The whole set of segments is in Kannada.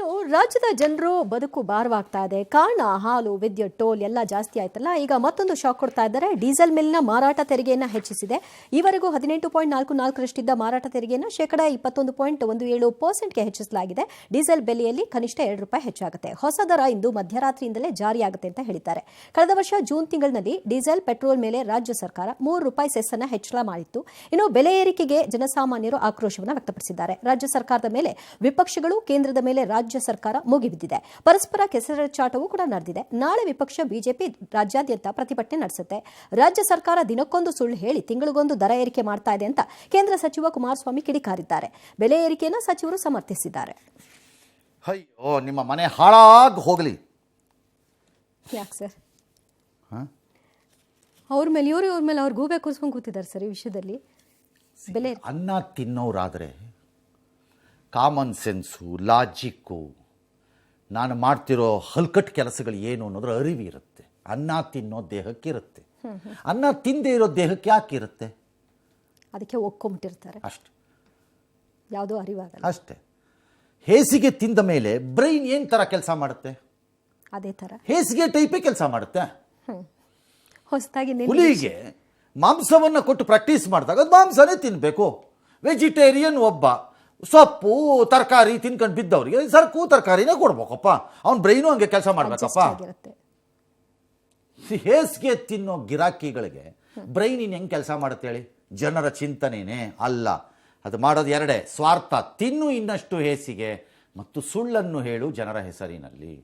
ಇನ್ನು ರಾಜ್ಯದ ಜನರು ಬದುಕು ಭಾರವಾಗ್ತಾ ಇದೆ. ಕಾರಣ ಹಾಲು, ವಿದ್ಯುತ್, ಟೋಲ್ ಎಲ್ಲ ಜಾಸ್ತಿ ಆಯ್ತಲ್ಲ. ಈಗ ಮತ್ತೊಂದು ಶಾಕ್ ಕೊಡ್ತಾ ಇದ್ದಾರೆ. ಡೀಸೆಲ್ ಮೇಲಿನ ಮಾರಾಟ ತೆರಿಗೆಯನ್ನು ಹೆಚ್ಚಿಸಿದೆ. ಈವರೆಗೂ 18.44ರಷ್ಟಿದ್ದ ಮಾರಾಟ ತೆರಿಗೆಯನ್ನು ಶೇಕಡಾ 21.17%ಗೆ ಹೆಚ್ಚಿಸಲಾಗಿದೆ. ಡೀಸೆಲ್ ಬೆಲೆಯಲ್ಲಿ ಕನಿಷ್ಠ ₹2 ಹೆಚ್ಚಾಗುತ್ತೆ. ಹೊಸ ದರ ಇಂದು ಮಧ್ಯರಾತ್ರಿಯಿಂದಲೇ ಜಾರಿಯಾಗುತ್ತೆ ಅಂತ ಹೇಳಿದ್ದಾರೆ. ಕಳೆದ ವರ್ಷ ಜೂನ್ ತಿಂಗಳಿನಲ್ಲಿ ಡೀಸೆಲ್, ಪೆಟ್ರೋಲ್ ಮೇಲೆ ರಾಜ್ಯ ಸರ್ಕಾರ ₹3 ಸೆಸ್ಸನ್ನು ಹೆಚ್ಚಳ ಮಾಡಿತ್ತು. ಇನ್ನು ಬೆಲೆ ಏರಿಕೆಗೆ ಜನಸಾಮಾನ್ಯರು ಆಕ್ರೋಶವನ್ನು ವ್ಯಕ್ತಪಡಿಸಿದ್ದಾರೆ. ರಾಜ್ಯ ಸರ್ಕಾರದ ಮೇಲೆ ವಿಪಕ್ಷಗಳು, ಕೇಂದ್ರದ ಮೇಲೆ ರಾಜ್ಯ ಸರ್ಕಾರ ಮುಗಿಬಿದ್ದಿದೆ. ಪರಸ್ಪರ ಕೆಸರೆಚಾಟವೂ ಕೂಡ ನಡೆದಿದೆ. ನಾಳೆ ವಿಪಕ್ಷ ಬಿಜೆಪಿ ರಾಜ್ಯಾದ್ಯಂತ ಪ್ರತಿಭಟನೆ ನಡೆಸುತ್ತೆ. ರಾಜ್ಯ ಸರ್ಕಾರ ದಿನಕ್ಕೊಂದು ಸುಳ್ಳು ಹೇಳಿ ತಿಂಗಳಿಗೊಂದು ದರ ಏರಿಕೆ ಮಾಡ್ತಾ ಇದೆ ಅಂತ ಕೇಂದ್ರ ಸಚಿವ ಕುಮಾರಸ್ವಾಮಿ ಕಿಡಿಕಾರಿದ್ದಾರೆ. ಬೆಲೆ ಏರಿಕೆಯನ್ನು ಸಚಿವರು ಸಮರ್ಥಿಸಿದ್ದಾರೆ. ಅಯ್ಯೋ, ನಿಮ್ಮ ಮನೆ ಹಾಳಾಗಿ ಹೋಗಲಿ. ಯಾಕೆ ಸರ್? ಅವ್ರ ಮೇಲೆ ಇವ್ರ ಮೇಲೆ ಅವ್ರು ಗೂಬೆ ಕೂಸ್ಕೊಂಡು ಕೂತಿದ್ದಾರೆ ಸರ್. ಈ ವಿಷಯದಲ್ಲಿ ಬೆಲೆ ಅನ್ನ ತಿನ್ನೋರಾದರೆ ಕಾಮನ್ ಸೆನ್ಸು, ಲಾಜಿಕ್ಕು, ನಾನು ಮಾಡ್ತಿರೋ ಹಲ್ಕಟ್ಟು ಕೆಲಸಗಳು ಏನು ಅನ್ನೋದ್ರ ಅರಿವು ಇರುತ್ತೆ. ಅನ್ನ ತಿನ್ನೋ ದೇಹಕ್ಕಿರುತ್ತೆ. ಅನ್ನ ತಿಂದೇ ಇರೋ ದೇಹಕ್ಕೆ ಯಾಕಿರುತ್ತೆ? ಅದಕ್ಕೆ ಒಕ್ಕೊಂಬಿಟ್ಟಿರ್ತಾರೆ ಅಷ್ಟೆ. ಯಾವುದೋ ಅರಿವಾಗಲ್ಲ ಅಷ್ಟೇ. ಹೇಸಿಗೆ ತಿಂದ ಮೇಲೆ ಬ್ರೈನ್ ಏನು ಥರ ಕೆಲಸ ಮಾಡುತ್ತೆ? ಅದೇ ಥರ ಹೇಸಿಗೆ ಟೈಪೇ ಕೆಲಸ ಮಾಡುತ್ತೆ. ಹೊಸದಾಗಿ ಹುಲಿಗೆ ಮಾಂಸವನ್ನು ಕೊಟ್ಟು ಪ್ರಾಕ್ಟೀಸ್ ಮಾಡಿದಾಗ ಅದು ಮಾಂಸನೇ ತಿನ್ನಬೇಕು. ವೆಜಿಟೇರಿಯನ್ ಒಬ್ಬ ಸೊಪ್ಪು ತರಕಾರಿ ತಿನ್ಕೊಂಡು ಬಿದ್ದವ್ರಿಗೆ ಸರ್ಕು ತರಕಾರಿನೇ ಕೊಡ್ಬೇಕಪ್ಪ. ಅವ್ನ ಬ್ರೈನು ಹಂಗೆ ಕೆಲಸ ಮಾಡ್ಬೇಕಪ್ಪ. ಹೇಸ್ಗೆ ತಿನ್ನೋ ಗಿರಾಕಿಗಳಿಗೆ ಬ್ರೈನ್ ಇನ್ನು ಹೆಂಗೆ ಕೆಲಸ ಮಾಡುತ್ತೆ ಹೇಳಿ? ಜನರ ಚಿಂತನೆನೇ ಅಲ್ಲ. ಅದು ಮಾಡೋದು ಎರಡೇ: ಸ್ವಾರ್ಥ, ತಿನ್ನು ಇನ್ನಷ್ಟು ಹೇಸಿಗೆ, ಮತ್ತು ಸುಳ್ಳನ್ನು ಹೇಳು ಜನರ ಹೆಸರಿನಲ್ಲಿ.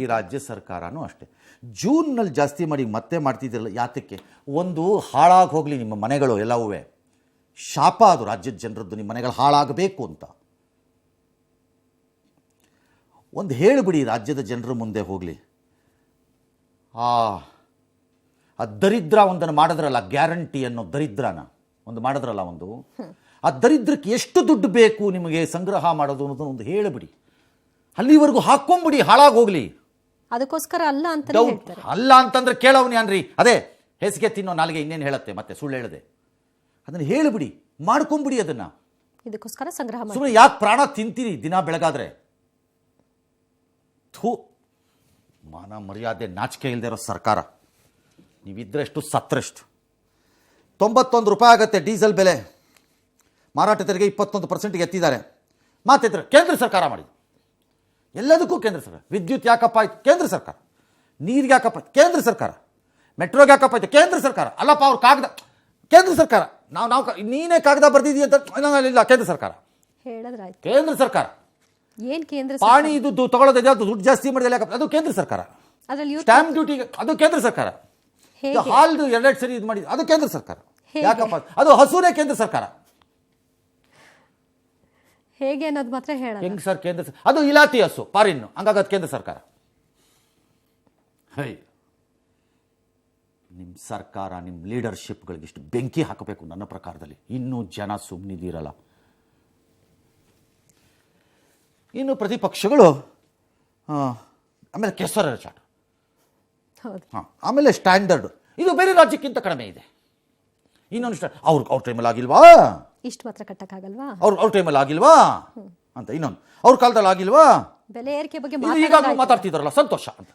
ಈ ರಾಜ್ಯ ಸರ್ಕಾರನೂ ಅಷ್ಟೇ. ಜೂನ್ನಲ್ಲಿ ಜಾಸ್ತಿ ಮಾಡಿ ಮತ್ತೆ ಮಾಡ್ತಿದ್ದಿಲ್ಲ. ಯಾತಕ್ಕೆ? ಒಂದು ಹಾಳಾಗಿ ಹೋಗಲಿ ನಿಮ್ಮ ಮನೆಗಳು ಎಲ್ಲವೂ. ಶಾಪ ಅದು ರಾಜ್ಯದ ಜನರದ್ದು, ನಿಮ್ಮ ಮನೆಗಳು ಹಾಳಾಗಬೇಕು ಅಂತ. ಒಂದು ಹೇಳಿಬಿಡಿ ರಾಜ್ಯದ ಜನರ ಮುಂದೆ ಹೋಗಲಿ. ಆ ದರಿದ್ರ ಒಂದನ್ನು ಮಾಡಿದ್ರಲ್ಲ, ಗ್ಯಾರಂಟಿ ಅನ್ನೋ ದರಿದ್ರನ ಒಂದು ಮಾಡಿದ್ರಲ್ಲ, ಆ ದರಿದ್ರಕ್ಕೆ ಎಷ್ಟು ದುಡ್ಡು ಬೇಕು ನಿಮಗೆ ಸಂಗ್ರಹ ಮಾಡೋದು ಅನ್ನೋದನ್ನು ಒಂದು ಹೇಳಿಬಿಡಿ. ಅಲ್ಲಿವರೆಗೂ ಹಾಕೊಂಬಿಡಿ, ಹಾಳಾಗೋಗ್ಲಿ. ಅದಕ್ಕೋಸ್ಕರ ಅಲ್ಲ ಅಂತ ಅಲ್ಲ ಅಂತಂದ್ರೆ ಕೇಳವನು ಯಾನ್ರಿ? ಅದೇ ಹೇಸಿಗೆ ತಿನ್ನೋ ನಾಲಿಗೆ ಇನ್ನೇನು ಹೇಳುತ್ತೆ? ಮತ್ತೆ ಸುಳ್ಳು ಹೇಳದೆ ಅದನ್ನು ಹೇಳಿಬಿಡಿ, ಮಾಡ್ಕೊಂಬಿಡಿ. ಅದನ್ನ ಇದಕ್ಕೋಸ್ಕರ ಸಂಗ್ರಹ ಮಾಡಿ. ಸುಮ್ಮನೆ ಯಾಕೆ ಪ್ರಾಣ ತಿಂತೀರಿ ದಿನ ಬೆಳಗಾದ್ರೆ? ಥೂ, ಮಾನ ಮರ್ಯಾದೆ ನಾಚಿಕೆ ಇಲ್ಲದೆ ಇರೋ ಸರ್ಕಾರ. ನೀವಿದ್ರೆಷ್ಟು ಸತ್ರಷ್ಟು. ₹91 ಆಗುತ್ತೆ ಡೀಸೆಲ್ ಬೆಲೆ. ಮಾರಾಟ ತೆರಿಗೆ 21%ಗೆ ಎತ್ತಿದ್ದಾರೆ. ಮಾತಿದ್ರೆ ಕೇಂದ್ರ ಸರ್ಕಾರ ಮಾಡಿದ್ದು. ಎಲ್ಲದಕ್ಕೂ ಕೇಂದ್ರ ಸರ್ಕಾರ. ವಿದ್ಯುತ್ ಯಾಕಪ್ಪ ಆಯ್ತು? ಕೇಂದ್ರ ಸರ್ಕಾರ. ನೀರಿಗೆ ಯಾಕಪ್ಪ ಆಯ್ತು? ಕೇಂದ್ರ ಸರ್ಕಾರ. ಮೆಟ್ರೋಗೆ ಯಾಕಪ್ಪ ಆಯ್ತು? ಕೇಂದ್ರ ಸರ್ಕಾರ. ಅಲ್ಲಪ್ಪ ಅವ್ರು ಕಾಗದ, ಕೇಂದ್ರ ಸರ್ಕಾರ. ನಾವು ನೀನೇ ಕಾಗದ ಬರ್ದಿದ್ದೀವಿ ಅಂತ ಇಲ್ಲ, ಕೇಂದ್ರ ಸರ್ಕಾರ. ಕೇಂದ್ರ ಸರ್ಕಾರ. ಏನು ಕೇಂದ್ರ? ಪಾಣಿ ಇದು ತಗೊಳ್ಳೋದು ಯಾವುದು? ದುಡ್ಡು ಜಾಸ್ತಿ ಮಾಡಿದ್ರೆ ಯಾಕಪ್ಪ? ಅದು ಕೇಂದ್ರ ಸರ್ಕಾರ. ಸ್ಟ್ಯಾಂಪ್ ಡ್ಯೂಟಿ ಅದು ಕೇಂದ್ರ ಸರ್ಕಾರ. ಹಾಲ್ದು 2 ಸರಿ ಇದು ಮಾಡಿ ಅದು ಕೇಂದ್ರ ಸರ್ಕಾರ. ಯಾಕಪ್ಪ? ಅದು ಹಸುರೇ ಕೇಂದ್ರ ಸರ್ಕಾರ. ಹೇಗೆ ಅನ್ನೋದು ಮಾತ್ರ ಹೇಳ. ಹೆಂಗ್ ಸರ್ ಕೇಂದ್ರ? ಅದು ಇಲಾತಿ ಹಸು, ಫಾರಿನ್ನು, ಹಂಗಾಗಿ ಅದು ಕೇಂದ್ರ ಸರ್ಕಾರ. ನಿಮ್ಮ ಸರ್ಕಾರ, ನಿಮ್ಮ ಲೀಡರ್ಶಿಪ್ಗಳಿಗೆ ಇಷ್ಟು ಬೆಂಕಿ ಹಾಕಬೇಕು ನನ್ನ ಪ್ರಕಾರದಲ್ಲಿ. ಇನ್ನೂ ಜನ ಸುಮ್ಮನಿದ್ದೀರಲ್ಲ. ಇನ್ನು ಪ್ರತಿಪಕ್ಷಗಳು ಆಮೇಲೆ ಕೆಸರ ಚಾಟ, ಆಮೇಲೆ ಸ್ಟ್ಯಾಂಡರ್ಡ್ ಇದು ಬೇರೆ ರಾಜ್ಯಕ್ಕಿಂತ ಕಡಿಮೆ ಇದೆ. ಇನ್ನೊಂದು ಅವ್ರ ಟೈಮಲ್ಲಿ ಆಗಿಲ್ವಾ? ಇಷ್ಟು ಮಾತ್ರ ಕಟ್ಟಕ್ಕಾಗಲ್ವಾ? ಅವ್ರ ಟೈಮಲ್ಲಿ ಆಗಿಲ್ವಾ ಅಂತ. ಇನ್ನೊಂದು ಅವ್ರ ಕಾಲದಲ್ಲಿ ಆಗಿಲ್ವಾ? ಬೆಲೆ ಏರಿಕೆ ಬಗ್ಗೆ ಈಗಾಗಲೂ ಮಾತಾಡ್ತಿದಾರಲ್ಲ, ಸಂತೋಷ ಅಂತ.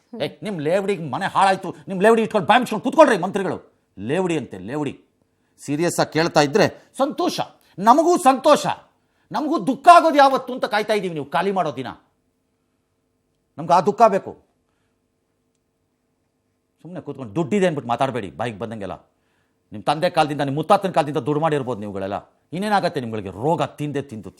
ನಿಮ್ಮ ಲೇವಡಿಗೆ ಮನೆ ಹಾಳಾಯ್ತು, ನಿಮ್ಮ ಲೇವಡಿ ಇಟ್ಕೊಂಡು ಬಾಯಿಸ್ಕೊಂಡು ಕೂತ್ಕೊಳ್ರಿ ಮಂತ್ರಿಗಳು. ಲೇವಡಿ ಅಂತೆ, ಲೇವಡಿ. ಸೀರಿಯಸ್ ಆಗಿ ಕೇಳ್ತಾ ಇದ್ರೆ ಸಂತೋಷ, ನಮಗೂ ಸಂತೋಷ. ನಮಗೂ ದುಃಖ ಆಗೋದು ಯಾವತ್ತು ಅಂತ ಕಾಯ್ತಾ ಇದ್ದೀವಿ. ನೀವು ಖಾಲಿ ಮಾಡೋ ದಿನ ನಮ್ಗೆ ಆ ದುಃಖ ಬೇಕು. ಸುಮ್ಮನೆ ಕೂತ್ಕೊಂಡು ದುಡ್ಡಿದೆ ಅಂದ್ಬಿಟ್ಟು ಮಾತಾಡಬೇಡಿ ಬಾಯಿಗೆ ಬಂದಂಗೆಲ್ಲ. ನಿಮ್ಮ ತಂದೆ ಕಾಲದಿಂದ, ನಿಮ್ಮ ಮುತ್ತಾತನ ಕಾಲದಿಂದ ದುಡ್ಡು ಮಾಡಿರ್ಬೋದು ನೀವುಗಳೆಲ್ಲ. ಇನ್ನೇನಾಗತ್ತೆ ನಿಮ್ಗಳಿಗೆ? ರೋಗ ತಿಂದೆ ತಿಂದು